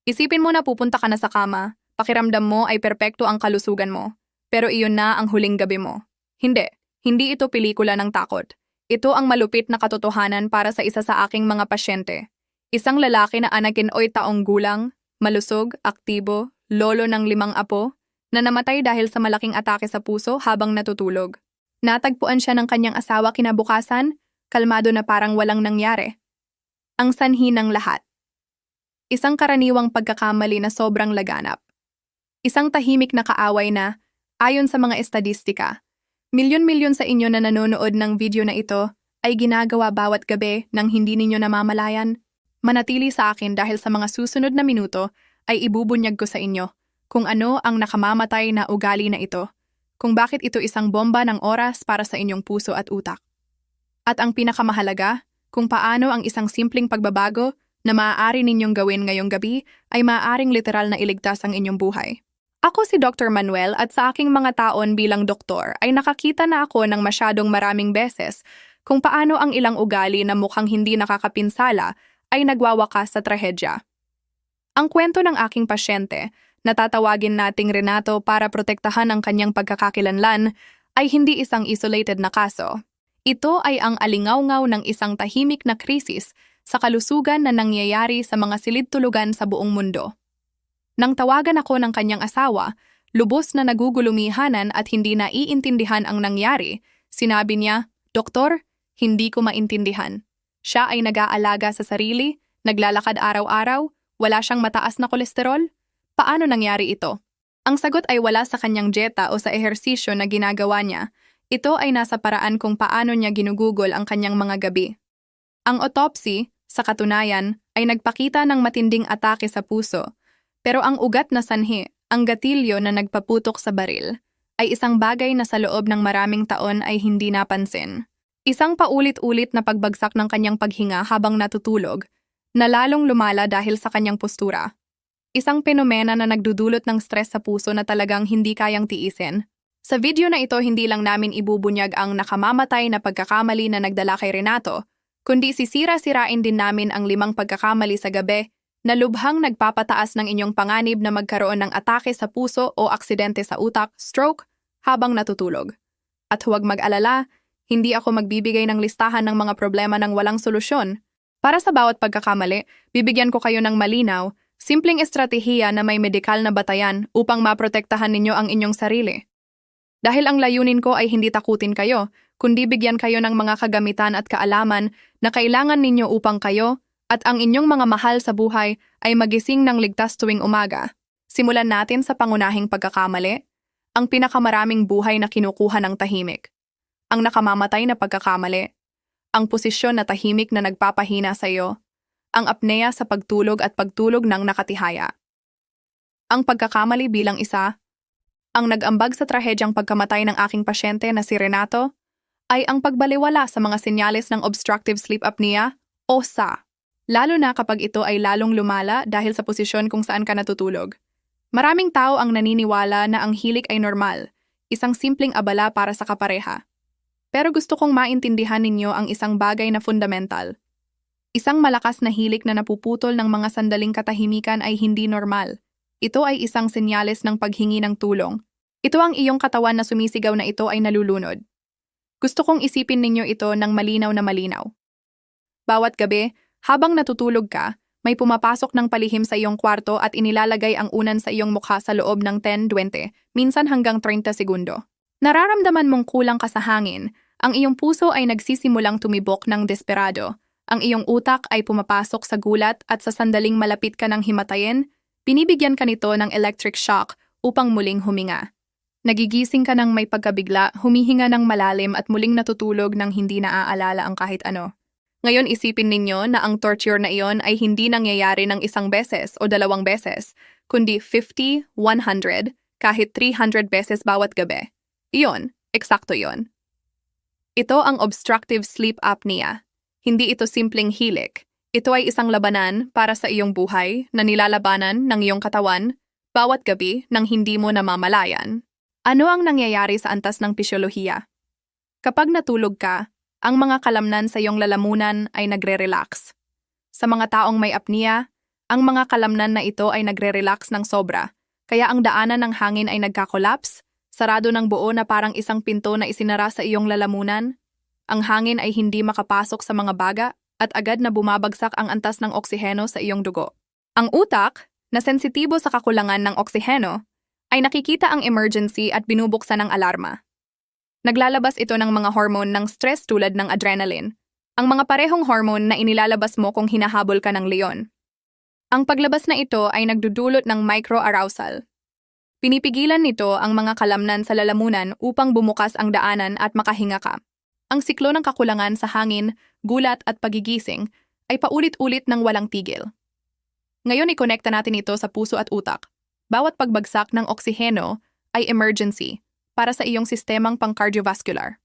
Isipin mo na pupunta ka na sa kama, pakiramdam mo ay perpekto ang kalusugan mo, pero iyon na ang huling gabi mo. Hindi, hindi ito pelikula ng takot. Ito ang malupit na katotohanan para sa isa sa aking mga pasyente. Isang lalaki na anakin oy taong gulang, malusog, aktibo, lolo ng 5 apo, na namatay dahil sa malaking atake sa puso habang natutulog. Natagpuan siya ng kanyang asawa kinabukasan, kalmado na parang walang nangyari. Ang sanhi ng lahat. Isang karaniwang pagkakamali na sobrang laganap. Isang tahimik na kaaway na, ayon sa mga estadistika, milyon-milyon sa inyo na nanonood ng video na ito ay ginagawa bawat gabi nang hindi ninyo namamalayan. Manatili sa akin dahil sa mga susunod na minuto ay ibubunyag ko sa inyo kung ano ang nakamamatay na ugali na ito, kung bakit ito isang bomba ng oras para sa inyong puso at utak. At ang pinakamahalaga, kung paano ang isang simpleng pagbabago na maaari ninyong gawin ngayong gabi ay maaaring literal na iligtas ang inyong buhay. Ako si Dr. Manuel at sa aking mga taon bilang doktor ay nakakita na ako ng masyadong maraming beses kung paano ang ilang ugali na mukhang hindi nakakapinsala ay nagwawakas sa trahedya. Ang kwento ng aking pasyente, na tatawagin nating Renato para protektahan ang kanyang pagkakakilanlan, ay hindi isang isolated na kaso. Ito ay ang alingaw-ngaw ng isang tahimik na krisis sa kalusugan na nangyayari sa mga silid-tulugan sa buong mundo. Nang tawagan ako ng kanyang asawa, lubos na nagugulumihanan at hindi naiintindihan ang nangyari, sinabi niya, "Doktor, hindi ko maintindihan. Siya ay nag-aalaga sa sarili, naglalakad araw-araw, wala siyang mataas na kolesterol. Paano nangyari ito?" Ang sagot ay wala sa kanyang dieta o sa ehersisyo na ginagawa niya. Ito ay nasa paraan kung paano niya ginugugol ang kanyang mga gabi. Ang autopsy, sa katunayan, ay nagpakita ng matinding atake sa puso, pero ang ugat na sanhi, ang gatilyo na nagpaputok sa baril, ay isang bagay na sa loob ng maraming taon ay hindi napansin. Isang paulit-ulit na pagbagsak ng kanyang paghinga habang natutulog, na lalong lumala dahil sa kanyang postura. Isang penomena na nagdudulot ng stress sa puso na talagang hindi kayang tiisin. Sa video na ito, hindi lang namin ibubunyag ang nakamamatay na pagkakamali na nagdala kay Renato, kundi sisira-sirain din namin ang 5 pagkakamali sa gabi na lubhang nagpapataas ng inyong panganib na magkaroon ng atake sa puso o aksidente sa utak, stroke, habang natutulog. At huwag mag-alala, hindi ako magbibigay ng listahan ng mga problema ng walang solusyon. Para sa bawat pagkakamali, bibigyan ko kayo ng malinaw, simpleng estratehiya na may medikal na batayan upang maprotektahan ninyo ang inyong sarili. Dahil ang layunin ko ay hindi takutin kayo, kundi bigyan kayo ng mga kagamitan at kaalaman na kailangan ninyo upang kayo at ang inyong mga mahal sa buhay ay magising ng ligtas tuwing umaga. Simulan natin sa pangunahing pagkakamali, ang pinakamaraming buhay na kinukuha ng tahimik. Ang nakamamatay na pagkakamali, ang posisyon na tahimik na nagpapahina sa iyo, ang apnea sa pagtulog at pagtulog ng nakatihaya. Ang pagkakamali bilang isa, ang nag-ambag sa trahedyang pagkamatay ng aking pasyente na si Renato, ay ang pagbaliwala sa mga senyales ng obstructive sleep apnea o SA, lalo na kapag ito ay lalong lumala dahil sa posisyon kung saan ka natutulog. Maraming tao ang naniniwala na ang hilik ay normal, isang simpleng abala para sa kapareha. Pero gusto kong maintindihan ninyo ang isang bagay na fundamental. Isang malakas na hilik na napuputol ng mga sandaling katahimikan ay hindi normal. Ito ay isang senyales ng paghingi ng tulong. Ito ang iyong katawan na sumisigaw na ito ay nalulunod. Gusto kong isipin ninyo ito ng malinaw na malinaw. Bawat gabi, habang natutulog ka, may pumapasok ng palihim sa iyong kwarto at inilalagay ang unan sa iyong mukha sa loob ng 10, 20, minsan hanggang 30 segundo. Nararamdaman mong kulang ka sa hangin, ang iyong puso ay nagsisimulang tumibok ng desperado, ang iyong utak ay pumapasok sa gulat at sa sandaling malapit ka ng himatayin, binibigyan ka nito ng electric shock upang muling huminga. Nagigising ka ng may pagkabigla, humihinga ng malalim at muling natutulog ng hindi naaalala ang kahit ano. Ngayon isipin ninyo na ang torture na iyon ay hindi nangyayari ng 1 beses o 2 beses, kundi 50, 100, kahit 300 beses bawat gabi. Iyon, eksakto iyon. Ito ang obstructive sleep apnea. Hindi ito simpleng hilik. Ito ay isang labanan para sa iyong buhay na nilalabanan ng iyong katawan bawat gabi nang hindi mo namamalayan. Ano ang nangyayari sa antas ng pisyolohiya? Kapag natulog ka, ang mga kalamnan sa iyong lalamunan ay nagre-relax. Sa mga taong may apnea, Ang mga kalamnan na ito ay nagre-relax ng sobra, kaya ang daanan ng hangin ay nagka-collapse, sarado ng buo na parang isang pinto na isinara sa iyong lalamunan. Ang hangin ay hindi makapasok sa mga baga at agad na bumabagsak ang antas ng oksiheno sa iyong dugo. Ang utak, na sensitibo sa kakulangan ng oksiheno, ay nakikita ang emergency at binubuksan ng alarma. Naglalabas ito ng mga hormone ng stress tulad ng adrenaline, ang mga parehong hormone na inilalabas mo kung hinahabol ka ng leon. Ang paglabas na ito ay nagdudulot ng microarousal. Pinipigilan nito ang mga kalamnan sa lalamunan upang bumukas ang daanan at makahinga ka. Ang siklo ng kakulangan sa hangin, gulat at pagigising ay paulit-ulit ng walang tigil. Ngayon ikonekta natin ito sa puso at utak. Bawat pagbagsak ng oksiheno ay emergency para sa iyong sistemang pang-cardiovascular.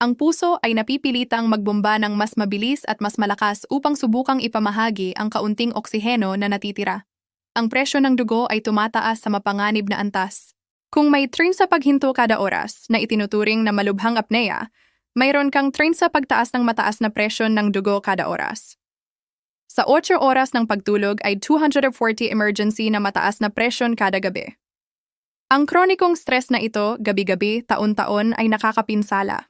Ang puso ay napipilitang magbomba ng mas mabilis at mas malakas upang subukang ipamahagi ang kaunting oksiheno na natitira. Ang presyo ng dugo ay tumataas sa mapanganib na antas. Kung may train sa paghinto kada oras na itinuturing na malubhang apnea, mayroon kang train sa pagtaas ng mataas na presyon ng dugo kada oras. Sa 8 oras ng pagtulog ay 240 emergency na mataas na presyon kada gabi. Ang kronikong stress na ito, gabi-gabi, taon-taon ay nakakapinsala.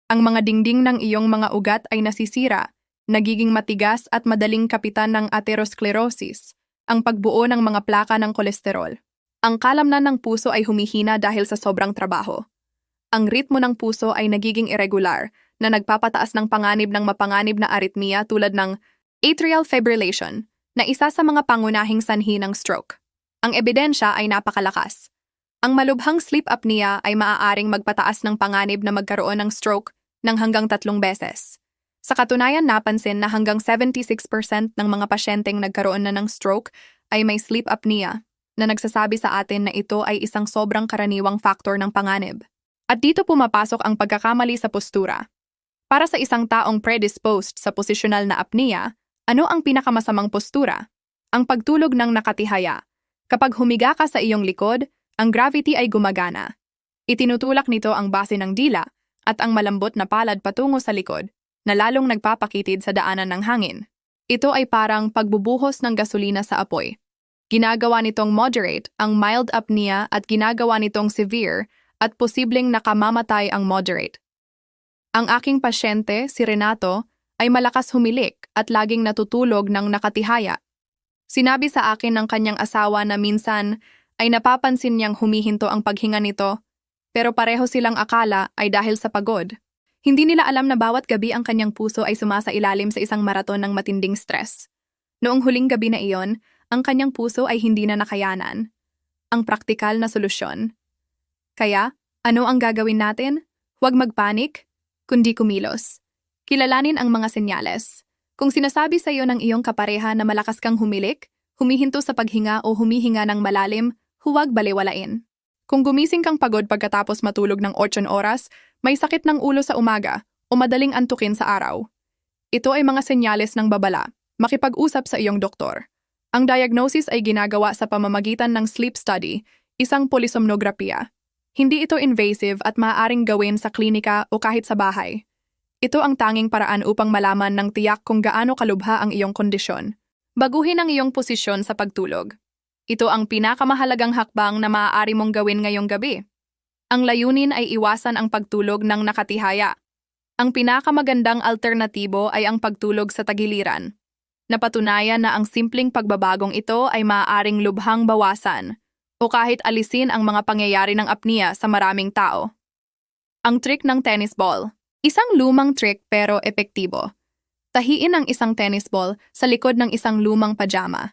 Ang mga dingding ng iyong mga ugat ay nasisira, nagiging matigas at madaling kapitan ng atherosclerosis, ang pagbuo ng mga plaka ng kolesterol. Ang kalamnan ng puso ay humihina dahil sa sobrang trabaho. Ang ritmo ng puso ay nagiging irregular na nagpapataas ng panganib ng mapanganib na arrhythmia tulad ng atrial fibrillation, na isa sa mga pangunahing sanhi ng stroke. Ang ebidensya ay napakalakas. Ang malubhang sleep apnea ay maaaring magpataas ng panganib na magkaroon ng stroke ng hanggang 3 beses. Sa katunayan, napansin na hanggang 76% ng mga pasyenteng nagkaroon na ng stroke ay may sleep apnea, na nagsasabi sa atin na ito ay isang sobrang karaniwang faktor ng panganib. At dito pumapasok ang pagkakamali sa postura. Para sa isang taong predisposed sa posisyonal na apnea, ano ang pinakamasamang postura? Ang pagtulog ng nakatihaya. Kapag humiga ka sa iyong likod, ang gravity ay gumagana. Itinutulak nito ang base ng dila at ang malambot na palad patungo sa likod, na lalong nagpapakitid sa daanan ng hangin. Ito ay parang pagbubuhos ng gasolina sa apoy. Ginagawa nitong moderate ang mild apnea at ginagawa nitong severe at posibleng nakamamatay ang moderate. Ang aking pasyente, si Renato, ay malakas humilik at laging natutulog ng nakatihaya. Sinabi sa akin ng kanyang asawa na minsan ay napapansin niyang humihinto ang paghinga nito, pero pareho silang akala ay dahil sa pagod. Hindi nila alam na bawat gabi ang kanyang puso ay sumasailalim sa isang maraton ng matinding stress. Noong huling gabi na iyon, ang kanyang puso ay hindi na nakayanan. Ang praktikal na solusyon. Kaya, ano ang gagawin natin? Huwag magpanik, kundi kumilos. Kilalanin ang mga senyales. Kung sinasabi sa iyo ng iyong kapareha na malakas kang humilik, humihinto sa paghinga o humihinga ng malalim, huwag balewalain. Kung gumising kang pagod pagkatapos matulog ng 8 oras, may sakit ng ulo sa umaga o madaling antukin sa araw. Ito ay mga senyales ng babala. Makipag-usap sa iyong doktor. Ang diagnosis ay ginagawa sa pamamagitan ng sleep study, isang polysomnographia. Hindi ito invasive at maaaring gawin sa klinika o kahit sa bahay. Ito ang tanging paraan upang malaman ng tiyak kung gaano kalubha ang iyong kondisyon. Baguhin ang iyong posisyon sa pagtulog. Ito ang pinakamahalagang hakbang na maaari mong gawin ngayong gabi. Ang layunin ay iwasan ang pagtulog ng nakatihaya. Ang pinakamagandang alternatibo ay ang pagtulog sa tagiliran. Napatunayan na ang simpleng pagbabagong ito ay maaaring lubhang bawasan o kahit alisin ang mga pangyayari ng apnea sa maraming tao. Ang trick ng tennis ball. Isang lumang trick pero epektibo. Tahiin ang isang tennis ball sa likod ng isang lumang pajama.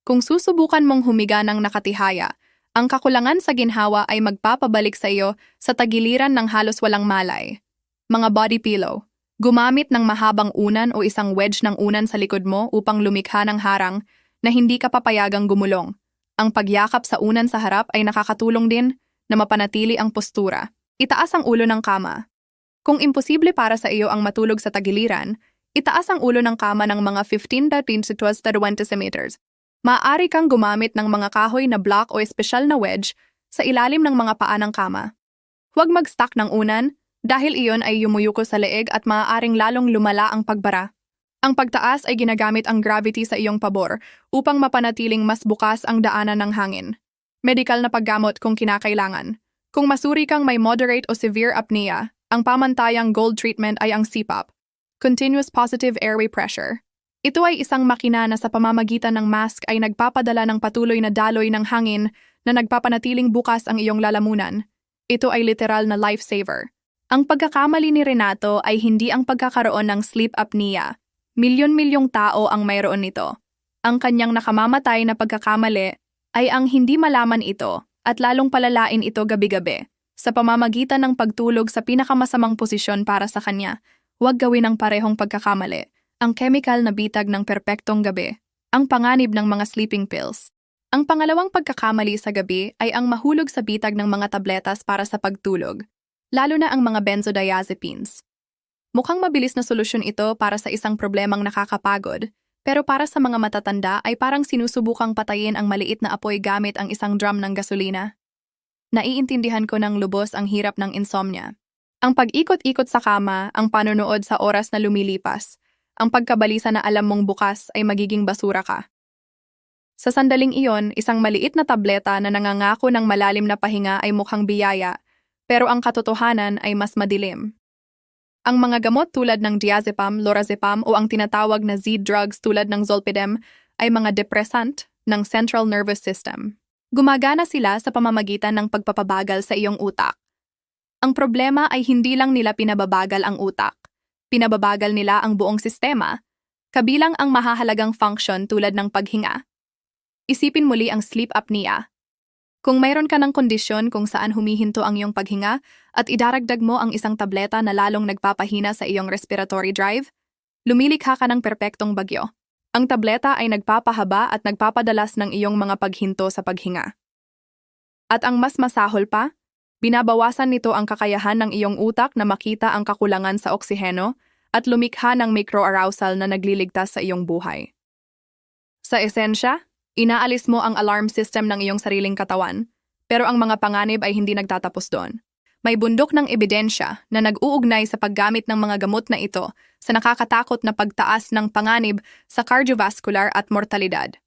Kung susubukan mong humiga ng nakatihaya, ang kakulangan sa ginhawa ay magpapabalik sa iyo sa tagiliran ng halos walang malay. Mga body pillow. Gumamit ng mahabang unan o isang wedge ng unan sa likod mo upang lumikha ng harang na hindi ka papayagang gumulong. Ang pagyakap sa unan sa harap ay nakakatulong din na mapanatili ang postura. Itaas ang ulo ng kama. Kung imposible para sa iyo ang matulog sa tagiliran, itaas ang ulo ng kama ng mga 15 to 20 centimeters. Maaari kang gumamit ng mga kahoy na block o espesyal na wedge sa ilalim ng mga paa ng kama. Huwag mag-stack ng unan dahil iyon ay yumuyuko sa leeg at maaaring lalong lumala ang pagbara. Ang pagtaas ay ginagamit ang gravity sa iyong pabor upang mapanatiling mas bukas ang daanan ng hangin. Medikal na paggamot kung kinakailangan. Kung masuri kang may moderate o severe apnea, ang pamantayang gold treatment ay ang CPAP, Continuous Positive Airway Pressure. Ito ay isang makina na sa pamamagitan ng mask ay nagpapadala ng patuloy na daloy ng hangin na nagpapanatiling bukas ang iyong lalamunan. Ito ay literal na lifesaver. Ang pagkakamali ni Renato ay hindi ang pagkakaroon ng sleep apnea. Milyon-milyong tao ang mayroon nito. Ang kanyang nakamamatay na pagkakamali ay ang hindi malaman ito at lalong palalain ito gabi-gabi sa pamamagitan ng pagtulog sa pinakamasamang posisyon para sa kanya. Huwag gawin ang parehong pagkakamali. Ang chemical na bitag ng perpektong gabi, ang panganib ng mga sleeping pills. Ang pangalawang pagkakamali sa gabi ay ang mahulog sa bitag ng mga tabletas para sa pagtulog, lalo na ang mga benzodiazepines. Mukhang mabilis na solusyon ito para sa isang problemang nakakapagod, pero para sa mga matatanda ay parang sinusubukang patayin ang maliit na apoy gamit ang isang drum ng gasolina. Naiintindihan ko ng lubos ang hirap ng insomnia. Ang pag-ikot-ikot sa kama, ang panonood sa oras na lumilipas, ang pagkabalisa na alam mong bukas ay magiging basura ka. Sa sandaling iyon, isang maliit na tableta na nangangako ng malalim na pahinga ay mukhang biyaya, pero ang katotohanan ay mas madilim. Ang mga gamot tulad ng diazepam, lorazepam o ang tinatawag na Z-drugs tulad ng zolpidem ay mga depressant ng central nervous system. Gumagana sila sa pamamagitan ng pagpapabagal sa iyong utak. Ang problema ay hindi lang nila pinababagal ang utak. Pinababagal nila ang buong sistema, kabilang ang mahahalagang function tulad ng paghinga. Isipin muli ang sleep apnea. Kung mayroon ka ng kondisyon kung saan humihinto ang iyong paghinga at idaragdag mo ang isang tableta na lalong nagpapahina sa iyong respiratory drive, lumilikha ka ng perpektong bagyo. Ang tableta ay nagpapahaba at nagpapadalas ng iyong mga paghinto sa paghinga. At ang mas masahol pa, binabawasan nito ang kakayahan ng iyong utak na makita ang kakulangan sa oksiheno at lumikha ng microarousal na nagliligtas sa iyong buhay. Sa esensya, inaalis mo ang alarm system ng iyong sariling katawan, pero ang mga panganib ay hindi nagtatapos doon. May bundok ng ebidensya na nag-uugnay sa paggamit ng mga gamot na ito sa nakakatakot na pagtaas ng panganib sa cardiovascular at mortalidad.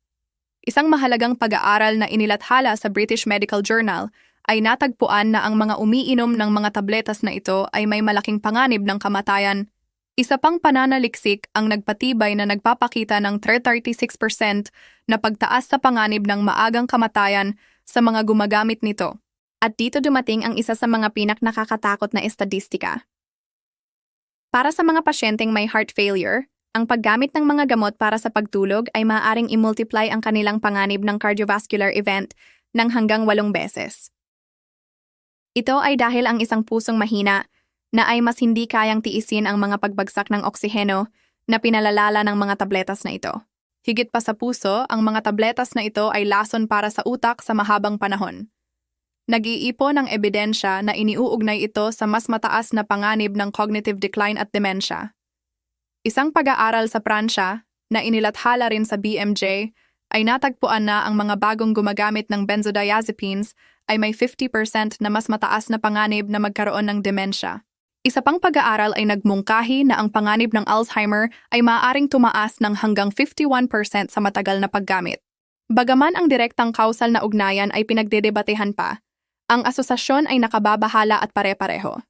Isang mahalagang pag-aaral na inilathala sa British Medical Journal ay natagpuan na ang mga umiinom ng mga tabletas na ito ay may malaking panganib ng kamatayan. Isa pang pananaliksik ang nagpatibay na nagpapakita ng 36% na pagtaas sa panganib ng maagang kamatayan sa mga gumagamit nito. At dito dumating ang isa sa mga nakakatakot na estadistika. Para sa mga pasyenteng may heart failure, ang paggamit ng mga gamot para sa pagtulog ay maaaring i-multiply ang kanilang panganib ng cardiovascular event ng hanggang 8 beses. Ito ay dahil ang isang pusong mahina na ay mas hindi kayang tiisin ang mga pagbagsak ng oksiheno na pinalalala ng mga tabletas na ito. Higit pa sa puso, ang mga tabletas na ito ay lason para sa utak sa mahabang panahon. Nag-iipon ang ebidensya na iniuugnay ito sa mas mataas na panganib ng cognitive decline at dementia. Isang pag-aaral sa Pransya na inilathala rin sa BMJ ay natagpuan na ang mga bagong gumagamit ng benzodiazepines ay may 50% na mas mataas na panganib na magkaroon ng dementia. Isa pang pag-aaral ay nagmungkahi na ang panganib ng Alzheimer ay maaaring tumaas ng hanggang 51% sa matagal na paggamit. Bagaman ang direktang kausal na ugnayan ay pinagdedebatehan pa, ang asosasyon ay nakababahala at pare-pareho.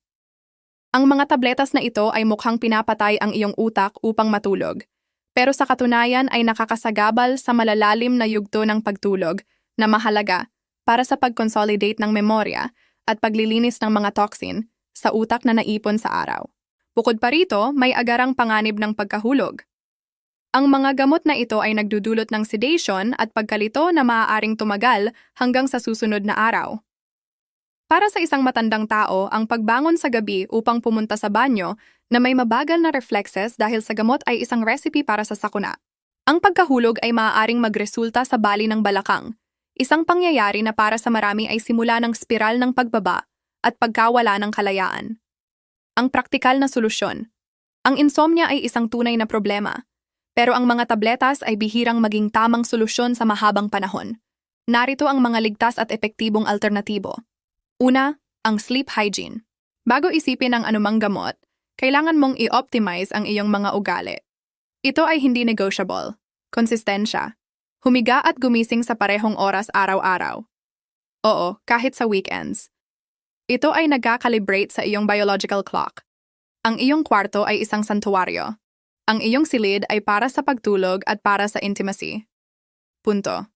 Ang mga tabletas na ito ay mukhang pinapatay ang iyong utak upang matulog, pero sa katunayan ay nakakasagabal sa malalalim na yugto ng pagtulog na mahalaga para sa pag-consolidate ng memorya at paglilinis ng mga toxin sa utak na naipon sa araw. Bukod pa rito, may agarang panganib ng pagkahulog. Ang mga gamot na ito ay nagdudulot ng sedation at pagkalito na maaaring tumagal hanggang sa susunod na araw. Para sa isang matandang tao, ang pagbangon sa gabi upang pumunta sa banyo na may mabagal na reflexes dahil sa gamot ay isang recipe para sa sakuna. Ang pagkahulog ay maaaring magresulta sa bali ng balakang, isang pangyayari na para sa marami ay simula ng spiral ng pagbaba at pagkawala ng kalayaan. Ang praktikal na solusyon. Ang insomnia ay isang tunay na problema, pero ang mga tabletas ay bihirang maging tamang solusyon sa mahabang panahon. Narito ang mga ligtas at epektibong alternatibo. Una, ang sleep hygiene. Bago isipin ang anumang gamot, kailangan mong i-optimize ang iyong mga ugali. Ito ay hindi negotiable. Konsistensya. Humiga at gumising sa parehong oras araw-araw. Oo, kahit sa weekends. Ito ay nagka-calibrate sa iyong biological clock. Ang iyong kwarto ay isang santuwaryo. Ang iyong silid ay para sa pagtulog at para sa intimacy. Punto.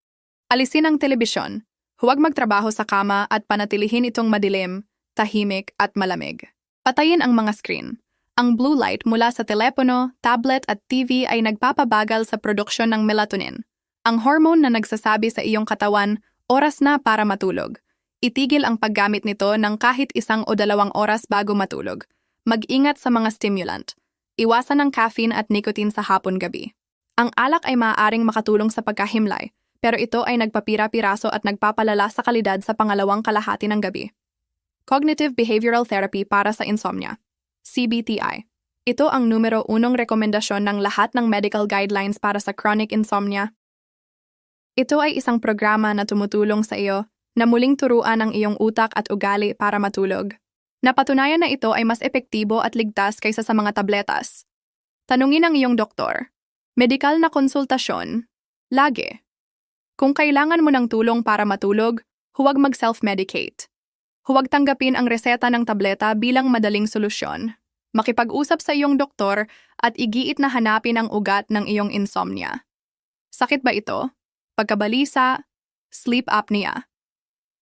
Alisin ang telebisyon. Huwag magtrabaho sa kama at panatilihin itong madilim, tahimik at malamig. Patayin ang mga screen. Ang blue light mula sa telepono, tablet at TV ay nagpapabagal sa produksyon ng melatonin. Ang hormone na nagsasabi sa iyong katawan, oras na para matulog. Itigil ang paggamit nito ng kahit 1 o 2 oras bago matulog. Mag-ingat sa mga stimulant. Iwasan ang caffeine at nicotine sa hapon-gabi. Ang alak ay maaaring makatulong sa pagkahimlay, pero ito ay nagpapira-piraso at nagpapalala sa kalidad sa pangalawang kalahati ng gabi. Cognitive Behavioral Therapy para sa insomnia. CBTI. Ito ang numero 1 rekomendasyon ng lahat ng medical guidelines para sa chronic insomnia. Ito ay isang programa na tumutulong sa iyo na muling turuan ang iyong utak at ugali para matulog. Napatunayan na ito ay mas epektibo at ligtas kaysa sa mga tabletas. Tanungin ang iyong doktor. Medikal na konsultasyon. Lagi. Kung kailangan mo ng tulong para matulog, huwag mag-self-medicate. Huwag tanggapin ang reseta ng tableta bilang madaling solusyon. Makipag-usap sa iyong doktor at igiit na hanapin ang ugat ng iyong insomnia. Sakit ba ito? Pagkabalisa? Sleep apnea?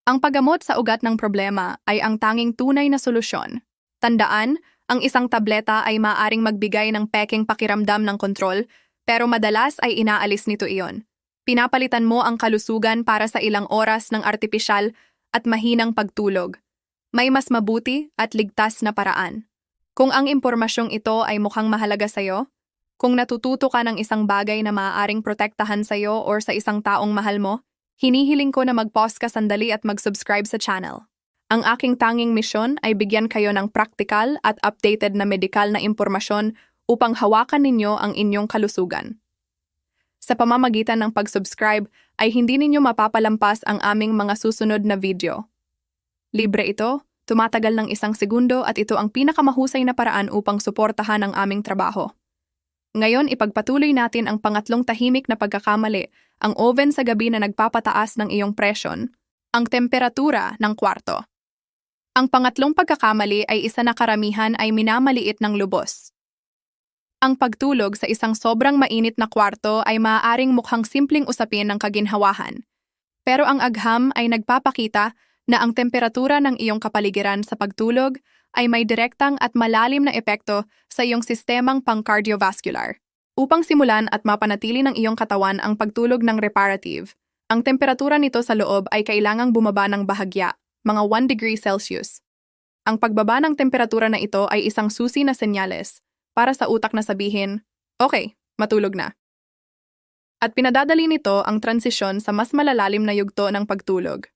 Ang paggamot sa ugat ng problema ay ang tanging tunay na solusyon. Tandaan, ang isang tableta ay maaaring magbigay ng peking pakiramdam ng kontrol, pero madalas ay inaalis nito iyon. Pinapalitan mo ang kalusugan para sa ilang oras ng artipisyal at mahinang pagtulog. May mas mabuti at ligtas na paraan. Kung ang impormasyong ito ay mukhang mahalaga sa iyo, kung natututo ka ng isang bagay na maaaring protektahan sa iyo or sa isang taong mahal mo, hinihiling ko na mag-pause ka sandali at mag-subscribe sa channel. Ang aking tanging misyon ay bigyan kayo ng praktikal at updated na medikal na impormasyon upang hawakan ninyo ang inyong kalusugan. Sa pamamagitan ng pag-subscribe ay hindi ninyo mapapalampas ang aming mga susunod na video. Libre ito, tumatagal ng 1 segundo at ito ang pinakamahusay na paraan upang suportahan ang aming trabaho. Ngayon ipagpatuloy natin ang pangatlong tahimik na pagkakamali, ang oven sa gabi na nagpapataas ng iyong presyon, ang temperatura ng kwarto. Ang pangatlong pagkakamali ay isa na karamihan ay minamaliit ng lubos. Ang pagtulog sa isang sobrang mainit na kwarto ay maaaring mukhang simpleng usapin ng kaginhawahan. Pero ang agham ay nagpapakita na ang temperatura ng iyong kapaligiran sa pagtulog ay may direktang at malalim na epekto sa iyong sistemang pang-cardiovascular. Upang simulan at mapanatili ng iyong katawan ang pagtulog ng reparative, ang temperatura nito sa loob ay kailangang bumaba ng bahagya, mga 1 degree Celsius. Ang pagbaba ng temperatura na ito ay isang susi na senyales para sa utak na sabihin, okay, matulog na. At pinadadali nito ang transisyon sa mas malalalim na yugto ng pagtulog.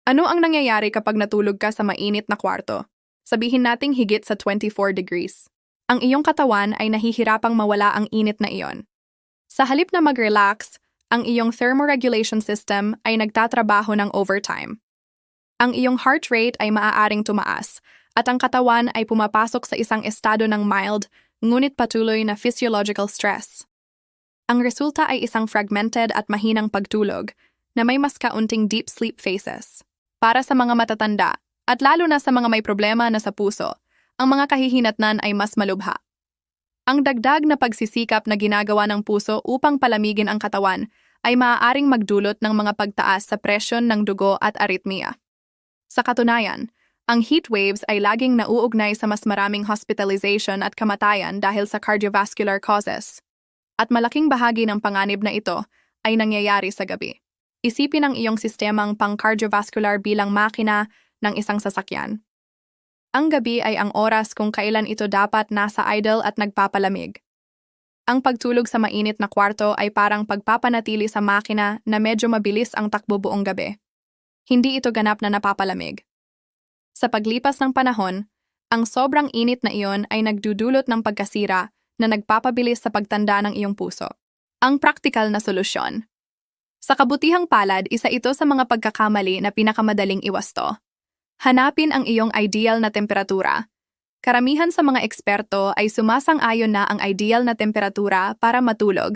Ano ang nangyayari kapag natulog ka sa mainit na kwarto? Sabihin nating higit sa 24 degrees. Ang iyong katawan ay nahihirapang mawala ang init na iyon. Sa halip na mag-relax, ang iyong thermoregulation system ay nagtatrabaho ng overtime. Ang iyong heart rate ay maaaring tumaas at ang katawan ay pumapasok sa isang estado ng mild, ngunit patuloy na physiological stress. Ang resulta ay isang fragmented at mahinang pagtulog na may mas kaunting deep sleep phases. Para sa mga matatanda, at lalo na sa mga may problema na sa puso, ang mga kahihinatnan ay mas malubha. Ang dagdag na pagsisikap na ginagawa ng puso upang palamigin ang katawan ay maaaring magdulot ng mga pagtaas sa presyon ng dugo at arrhythmia. Sa katunayan, ang heat waves ay laging nauugnay sa mas maraming hospitalization at kamatayan dahil sa cardiovascular causes. At malaking bahagi ng panganib na ito ay nangyayari sa gabi. Isipin ang iyong sistemang pang-cardiovascular bilang makina ng isang sasakyan. Ang gabi ay ang oras kung kailan ito dapat nasa idle at nagpapalamig. Ang pagtulog sa mainit na kwarto ay parang pagpapanatili sa makina na medyo mabilis ang takbo buong gabi. Hindi ito ganap na napapalamig. Sa paglipas ng panahon, ang sobrang init na iyon ay nagdudulot ng pagkasira na nagpapabilis sa pagtanda ng iyong puso. Ang praktikal na solusyon. Sa kabutihang palad, isa ito sa mga pagkakamali na pinakamadaling iwasto. Hanapin ang iyong ideal na temperatura. Karamihan sa mga eksperto ay sumasang-ayon na ang ideal na temperatura para matulog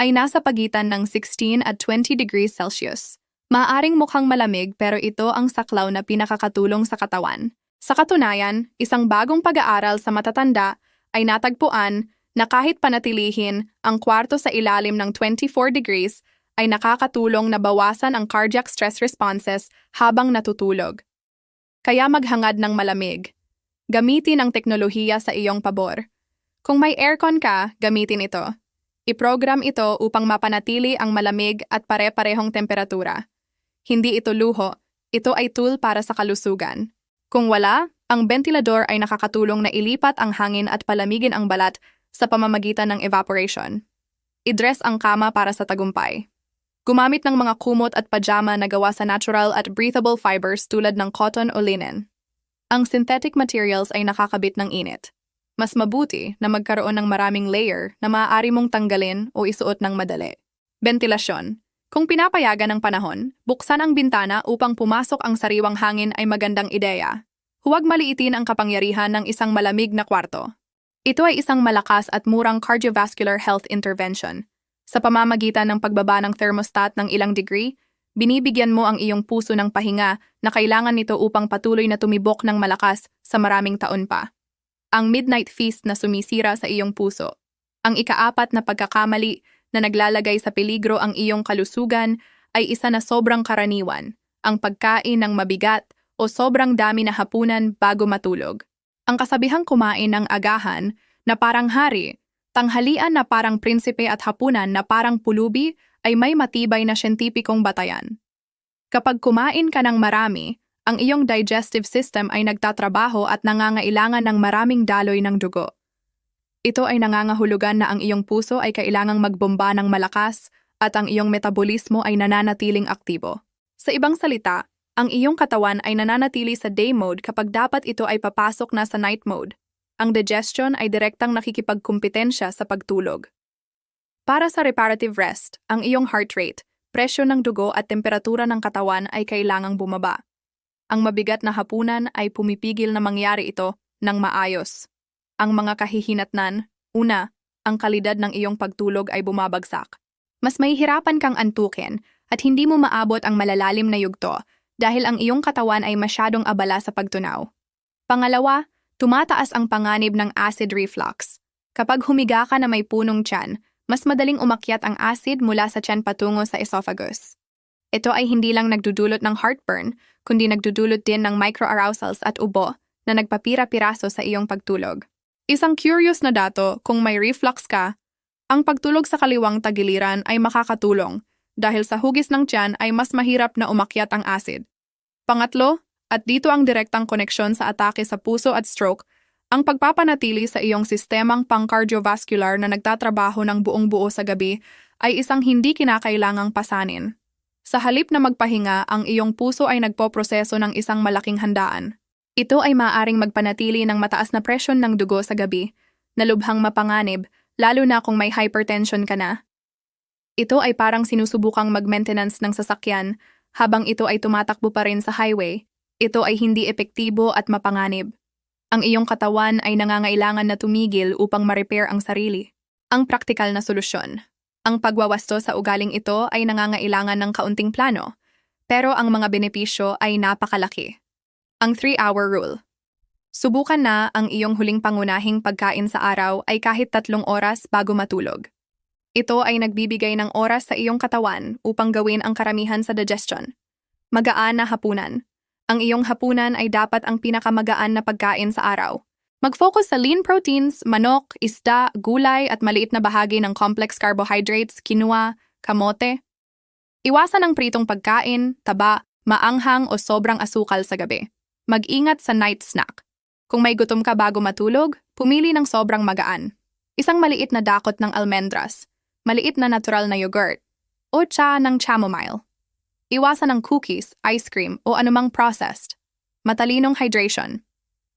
ay nasa pagitan ng 16 at 20 degrees Celsius. Maaring mukhang malamig pero ito ang saklaw na pinakakatulong sa katawan. Sa katunayan, isang bagong pag-aaral sa matatanda ay natagpuan na kahit panatilihin ang kwarto sa ilalim ng 24 degrees ay nakakatulong na bawasan ang cardiac stress responses habang natutulog. Kaya maghangad ng malamig. Gamitin ang teknolohiya sa iyong pabor. Kung may aircon ka, gamitin ito. I-program ito upang mapanatili ang malamig at pare-parehong temperatura. Hindi ito luho, ito ay tool para sa kalusugan. Kung wala, ang ventilador ay nakakatulong na ilipat ang hangin at palamigin ang balat sa pamamagitan ng evaporation. I-dress ang kama para sa tagumpay. Gumamit ng mga kumot at pajama na gawa sa natural at breathable fibers tulad ng cotton o linen. Ang synthetic materials ay nakakabit ng init. Mas mabuti na magkaroon ng maraming layer na maaari mong tanggalin o isuot ng madali. Ventilasyon. Kung pinapayagan ng panahon, buksan ang bintana upang pumasok ang sariwang hangin ay magandang ideya. Huwag maliitin ang kapangyarihan ng isang malamig na kwarto. Ito ay isang malakas at murang cardiovascular health intervention. Sa pamamagitan ng pagbaba ng thermostat ng ilang degree, binibigyan mo ang iyong puso ng pahinga na kailangan nito upang patuloy na tumibok ng malakas sa maraming taon pa. Ang midnight feast na sumisira sa iyong puso. Ang ika-4 na pagkakamali na naglalagay sa peligro ang iyong kalusugan ay isa na sobrang karaniwan, ang pagkain ng mabigat o sobrang dami na hapunan bago matulog. Ang kasabihang kumain ng agahan na parang hari, tanghalian na parang prinsipe at hapunan na parang pulubi ay may matibay na siyentipikong batayan. Kapag kumain ka ng marami, ang iyong digestive system ay nagtatrabaho at nangangailangan ng maraming daloy ng dugo. Ito ay nangangahulugan na ang iyong puso ay kailangang magbomba ng malakas at ang iyong metabolismo ay nananatiling aktibo. Sa ibang salita, ang iyong katawan ay nananatili sa day mode kapag dapat ito ay papasok na sa night mode. Ang digestion ay direktang nakikipagkumpetensya sa pagtulog. Para sa reparative rest, ang iyong heart rate, presyo ng dugo at temperatura ng katawan ay kailangang bumaba. Ang mabigat na hapunan ay pumipigil na mangyari ito ng maayos. Ang mga kahihinatnan, una, ang kalidad ng iyong pagtulog ay bumabagsak. Mas mahihirapan kang antukin at hindi mo maabot ang malalalim na yugto dahil ang iyong katawan ay masyadong abala sa pagtunaw. Pangalawa, tumataas ang panganib ng acid reflux. Kapag humiga ka na may punong tiyan, mas madaling umakyat ang acid mula sa tiyan patungo sa esophagus. Ito ay hindi lang nagdudulot ng heartburn, kundi nagdudulot din ng microarousals at ubo na nagpapira-piraso sa iyong pagtulog. Isang curious na dato, kung may reflux ka, ang pagtulog sa kaliwang tagiliran ay makakatulong dahil sa hugis ng tiyan ay mas mahirap na umakyat ang acid. Pangatlo, at dito ang direktang koneksyon sa atake sa puso at stroke, ang pagpapanatili sa iyong sistemang pang-cardiovascular na nagtatrabaho ng buong buo sa gabi ay isang hindi kinakailangang pasanin. Sa halip na magpahinga, ang iyong puso ay nagpoproseso ng isang malaking handaan. Ito ay maaaring magpanatili ng mataas na presyon ng dugo sa gabi, na lubhang mapanganib, lalo na kung may hypertension ka na. Ito ay parang sinusubukang mag-maintenance ng sasakyan habang ito ay tumatakbo pa rin sa highway. Ito ay hindi epektibo at mapanganib. Ang iyong katawan ay nangangailangan na tumigil upang ma-repair ang sarili. Ang praktikal na solusyon. Ang pagwawasto sa ugaling ito ay nangangailangan ng kaunting plano, pero ang mga benepisyo ay napakalaki. Ang 3-hour rule. Subukan na ang iyong huling pangunahing pagkain sa araw ay kahit 3 oras bago matulog. Ito ay nagbibigay ng oras sa iyong katawan upang gawin ang karamihan sa digestion. Magaan na hapunan. Ang iyong hapunan ay dapat ang pinakamagaan na pagkain sa araw. Mag-focus sa lean proteins, manok, isda, gulay at maliit na bahagi ng complex carbohydrates, quinoa, kamote. Iwasan ang pritong pagkain, taba, maanghang o sobrang asukal sa gabi. Mag-ingat sa night snack. Kung may gutom ka bago matulog, pumili ng sobrang magaan. Isang maliit na dakot ng almendras, maliit na natural na yogurt, o tsa ng chamomile. Iwasan ang cookies, ice cream o anumang processed. Matalinong hydration.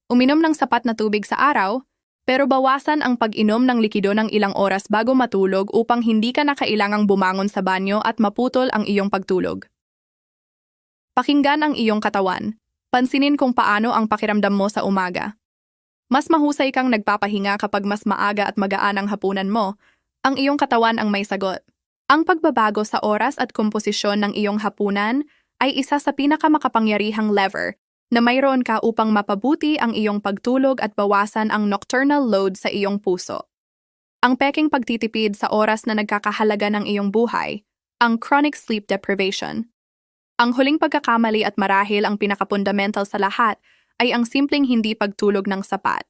Uminom ng sapat na tubig sa araw, pero bawasan ang pag-inom ng likido ng ilang oras bago matulog upang hindi ka na kailangang bumangon sa banyo at maputol ang iyong pagtulog. Pakinggan ang iyong katawan. Pansinin kung paano ang pakiramdam mo sa umaga. Mas mahusay kang nagpapahinga kapag mas maaga at magaan ang hapunan mo. Ang iyong katawan ang may sagot. Ang pagbabago sa oras at komposisyon ng iyong hapunan ay isa sa pinakamakapangyarihang lever na mayroon ka upang mapabuti ang iyong pagtulog at bawasan ang nocturnal load sa iyong puso. Ang peking pagtitipid sa oras na nagkakahalaga ng iyong buhay, ang chronic sleep deprivation. Ang huling pagkakamali at marahil ang pinakapundamental sa lahat ay ang simpleng hindi pagtulog ng sapat.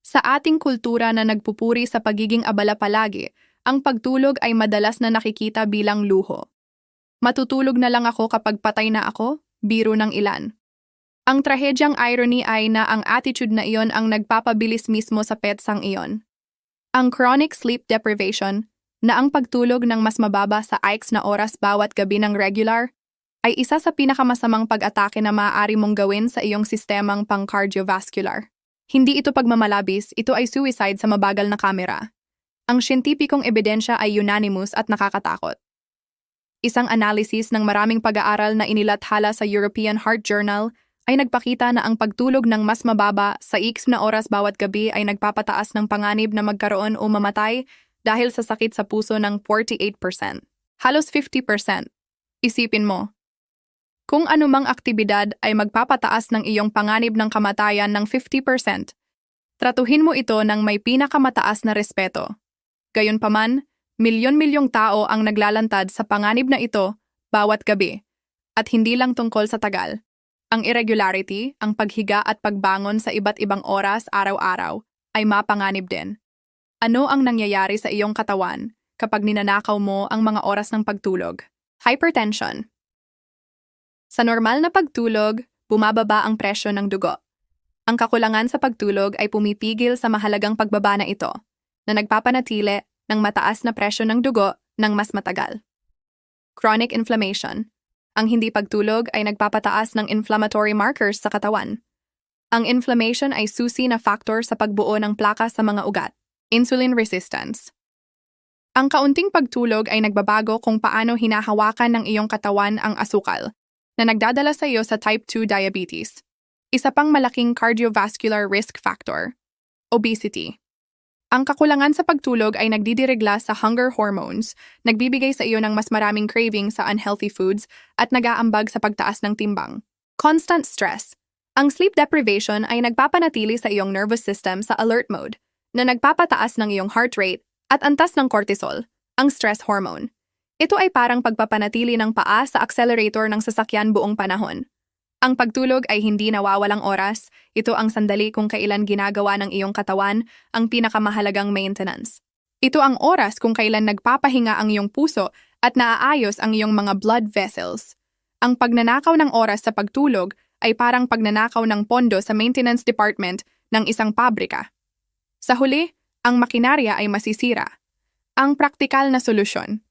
Sa ating kultura na nagpupuri sa pagiging abala palagi, ang pagtulog ay madalas na nakikita bilang luho. Matutulog na lang ako kapag patay na ako, biro ng ilan. Ang trahedyang irony ay na ang attitude na iyon ang nagpapabilis mismo sa petsang iyon. Ang chronic sleep deprivation, na ang pagtulog ng mas mababa sa ICE na oras bawat gabi ng regular, ay isa sa pinakamasamang pag-atake na maaari mong gawin sa iyong sistemang pang-cardiovascular. Hindi ito pagmamalabis, ito ay suicide sa mabagal na kamera. Ang siyentipikong ebidensya ay unanimous at nakakatakot. Isang analysis ng maraming pag-aaral na inilathala sa European Heart Journal ay nagpakita na ang pagtulog ng mas mababa sa ICE na oras bawat gabi ay nagpapataas ng panganib na magkaroon o mamatay dahil sa sakit sa puso ng 48%. Halos 50%. Isipin mo, kung anumang aktibidad ay magpapataas ng iyong panganib ng kamatayan ng 50%, tratuhin mo ito ng may pinakamataas na respeto. Gayunpaman, milyon-milyong tao ang naglalantad sa panganib na ito bawat gabi, at hindi lang tungkol sa tagal. Ang irregularity, ang paghiga at pagbangon sa iba't ibang oras araw-araw ay mapanganib din. Ano ang nangyayari sa iyong katawan kapag ninanakaw mo ang mga oras ng pagtulog? Hypertension. Sa normal na pagtulog, bumababa ang presyo ng dugo. Ang kakulangan sa pagtulog ay pumipigil sa mahalagang pagbaba na ito, na nagpapanatili ng mataas na presyo ng dugo ng mas matagal. Chronic inflammation. Ang hindi pagtulog ay nagpapataas ng inflammatory markers sa katawan. Ang inflammation ay susi na factor sa pagbuo ng plaka sa mga ugat. Insulin resistance. Ang kaunting pagtulog ay nagbabago kung paano hinahawakan ng iyong katawan ang asukal, na nagdadala sa iyo sa type 2 diabetes. Isa pang malaking cardiovascular risk factor. Obesity. Ang kakulangan sa pagtulog ay nagdidiregla sa hunger hormones, nagbibigay sa iyo ng mas maraming craving sa unhealthy foods at nag-aambag sa pagtaas ng timbang. Constant stress. Ang sleep deprivation ay nagpapanatili sa iyong nervous system sa alert mode, na nagpapataas ng iyong heart rate at antas ng cortisol, ang stress hormone. Ito ay parang pagpapanatili ng paa sa accelerator ng sasakyan buong panahon. Ang pagtulog ay hindi nawawalang oras, ito ang sandali kung kailan ginagawa ng iyong katawan ang pinakamahalagang maintenance. Ito ang oras kung kailan nagpapahinga ang iyong puso at naaayos ang iyong mga blood vessels. Ang pagnanakaw ng oras sa pagtulog ay parang pagnanakaw ng pondo sa maintenance department ng isang pabrika. Sa huli, ang makinarya ay masisira. Ang praktikal na solusyon.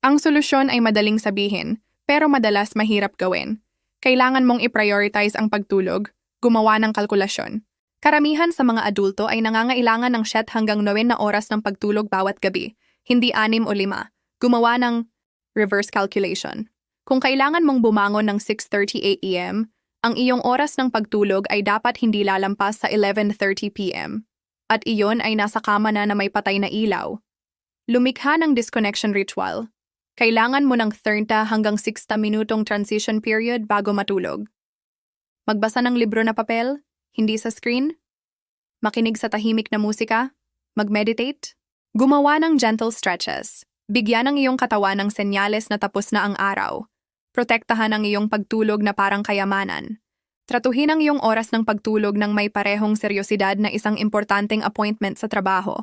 Ang solusyon ay madaling sabihin, pero madalas mahirap gawin. Kailangan mong i-prioritize ang pagtulog, gumawa ng kalkulasyon. Karamihan sa mga adulto ay nangangailangan ng 7 hanggang 9 na oras ng pagtulog bawat gabi, hindi 6 o 5. Gumawa ng reverse calculation. Kung kailangan mong bumangon ng 6:30 a.m., ang iyong oras ng pagtulog ay dapat hindi lalampas sa 11:30 p.m. At iyon ay nasa kama na may patay na ilaw. Lumikha ng disconnection ritual. Kailangan mo ng 30 hanggang 60 minutong transition period bago matulog. Magbasa ng libro na papel, hindi sa screen. Makinig sa tahimik na musika. Mag-meditate. Gumawa ng gentle stretches. Bigyan ang iyong katawan ng senyales na tapos na ang araw. Protektahan ang iyong pagtulog na parang kayamanan. Tratuhin ang iyong oras ng pagtulog ng may parehong seryosidad na isang importanteng appointment sa trabaho.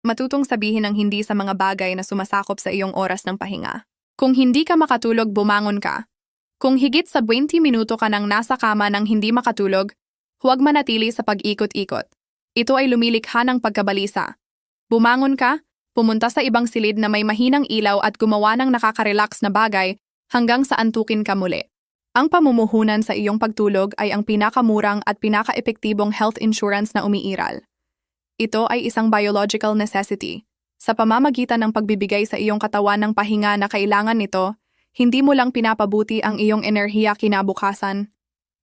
Matutong sabihin ang hindi sa mga bagay na sumasakop sa iyong oras ng pahinga. Kung hindi ka makatulog, bumangon ka. Kung higit sa 20 minuto ka nang nasa kama nang hindi makatulog, huwag manatili sa pag-ikot-ikot. Ito ay lumilikha ng pagkabalisa. Bumangon ka, pumunta sa ibang silid na may mahinang ilaw at gumawa ng nakaka-relax na bagay hanggang sa antukin ka muli. Ang pamumuhunan sa iyong pagtulog ay ang pinakamurang at pinaka-epektibong health insurance na umiiral. Ito ay isang biological necessity. Sa pamamagitan ng pagbibigay sa iyong katawan ng pahinga na kailangan nito, hindi mo lang pinapabuti ang iyong enerhiya kinabukasan.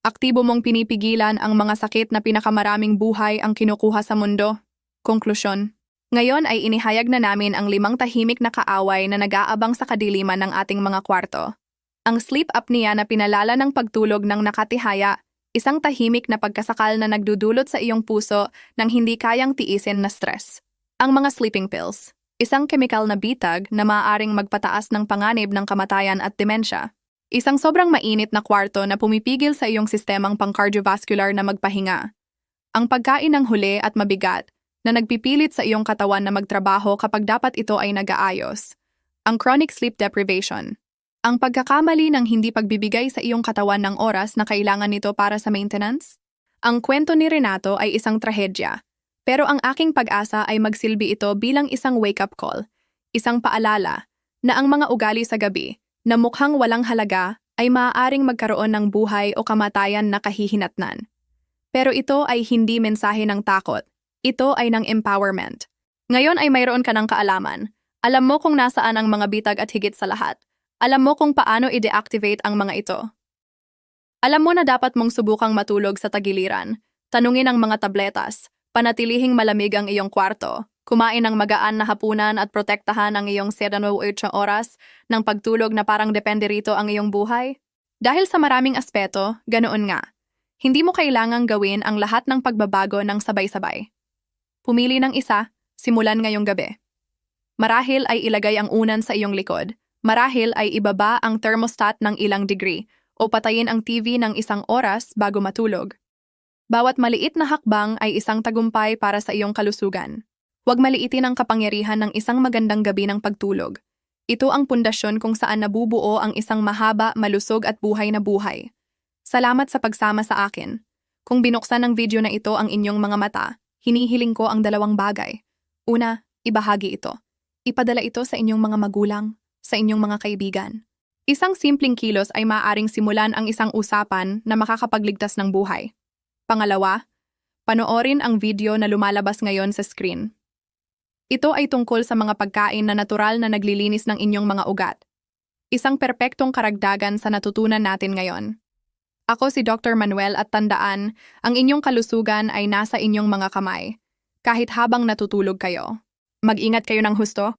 Aktibo mong pinipigilan ang mga sakit na pinakamaraming buhay ang kinukuha sa mundo. Konklusyon. Ngayon ay inihayag na namin ang 5 tahimik na kaaway na nag-aabang sa kadiliman ng ating mga kwarto. Ang sleep apnea na pinalala ng pagtulog ng nakatihaya, isang tahimik na pagkasakal na nagdudulot sa iyong puso ng hindi kayang tiisin na stress. Ang mga sleeping pills, isang kemikal na bitag na maaaring magpataas ng panganib ng kamatayan at demensya. Isang sobrang mainit na kwarto na pumipigil sa iyong sistemang pang-cardiovascular na magpahinga. Ang pagkain ng huli at mabigat na nagpipilit sa iyong katawan na magtrabaho kapag dapat ito ay nag-aayos. Ang chronic sleep deprivation. Ang pagkakamali ng hindi pagbibigay sa iyong katawan ng oras na kailangan nito para sa maintenance. Ang kwento ni Renato ay isang trahedya, pero ang aking pag-asa ay magsilbi ito bilang isang wake-up call, isang paalala na ang mga ugali sa gabi na mukhang walang halaga ay maaaring magkaroon ng buhay o kamatayan na kahihinatnan. Pero ito ay hindi mensahe ng takot. Ito ay ng empowerment. Ngayon ay mayroon ka ng kaalaman. Alam mo kung nasaan ang mga bitag at higit sa lahat. Alam mo kung paano i-deactivate ang mga ito. Alam mo na dapat mong subukang matulog sa tagiliran. Tanungin ang mga tabletas. Panatilihing malamig ang iyong kwarto. Kumain ng magaan na hapunan at protektahan ang iyong 7-8 oras ng pagtulog na parang depende rito ang iyong buhay. Dahil sa maraming aspeto, ganoon nga. Hindi mo kailangang gawin ang lahat ng pagbabago ng sabay-sabay. Pumili ng isa, simulan ngayong gabi. Marahil ay ilagay ang unan sa iyong likod. Marahil ay ibaba ang thermostat ng ilang degree o patayin ang TV ng 1 oras bago matulog. Bawat maliit na hakbang ay isang tagumpay para sa iyong kalusugan. Huwag maliitin ang kapangyarihan ng isang magandang gabi ng pagtulog. Ito ang pundasyon kung saan nabubuo ang isang mahaba, malusog at buhay na buhay. Salamat sa pagsama sa akin. Kung binuksan ng video na ito ang inyong mga mata, hinihiling ko ang 2 bagay. Una, ibahagi ito. Ipadala ito sa inyong mga magulang, sa inyong mga kaibigan. Isang simpleng kilos ay maaaring simulan ang isang usapan na makakapagligtas ng buhay. Pangalawa, panoorin ang video na lumalabas ngayon sa screen. Ito ay tungkol sa mga pagkain na natural na naglilinis ng inyong mga ugat. Isang perpektong karagdagan sa natutunan natin ngayon. Ako si Dr. Manuel at tandaan, ang inyong kalusugan ay nasa inyong mga kamay. Kahit habang natutulog kayo. Mag-ingat kayo ng husto.